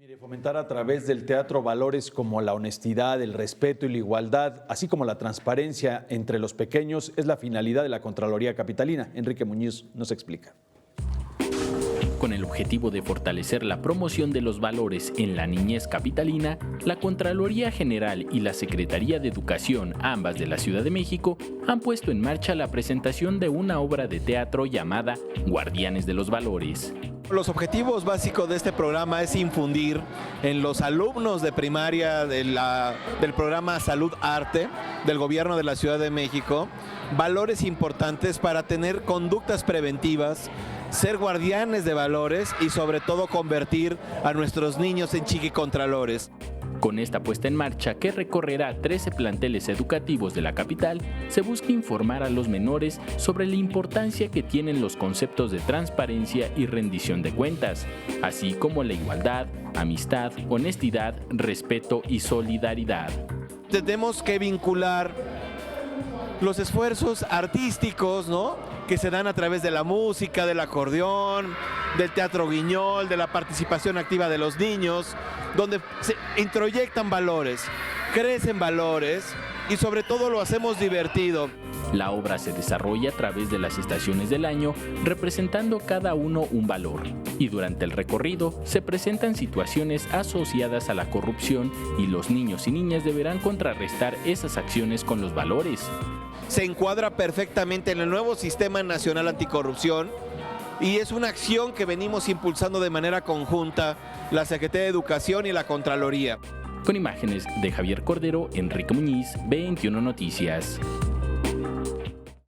Mire, fomentar a través del teatro valores como la honestidad, el respeto y la igualdad, así como la transparencia entre los pequeños, es la finalidad de la Contraloría Capitalina. Enrique Muñiz nos explica. Con el objetivo de fortalecer la promoción de los valores en la niñez capitalina, la Contraloría General y la Secretaría de Educación, ambas de la Ciudad de México, han puesto en marcha la presentación de una obra de teatro llamada Guardianes de los Valores. Los objetivos básicos de este programa es infundir en los alumnos de primaria del programa Salud Arte del Gobierno de la Ciudad de México valores importantes para tener conductas preventivas, ser guardianes de valores y sobre todo convertir a nuestros niños en chiquicontralores. Con esta puesta en marcha, que recorrerá 13 planteles educativos de la capital, se busca informar a los menores sobre la importancia que tienen los conceptos de transparencia y rendición de cuentas, así como la igualdad, amistad, honestidad, respeto y solidaridad. Tenemos que vincular los esfuerzos artísticos, ¿no?, que se dan a través de la música, del acordeón, del teatro guiñol, de la participación activa de los niños, donde se introyectan valores, crecen valores y sobre todo lo hacemos divertido. La obra se desarrolla a través de las estaciones del año, representando cada uno un valor. Y durante el recorrido se presentan situaciones asociadas a la corrupción y los niños y niñas deberán contrarrestar esas acciones con los valores. Se encuadra perfectamente en el nuevo Sistema Nacional Anticorrupción y es una acción que venimos impulsando de manera conjunta la Secretaría de Educación y la Contraloría. Con imágenes de Javier Cordero, Enrique Muñiz, 21 Noticias.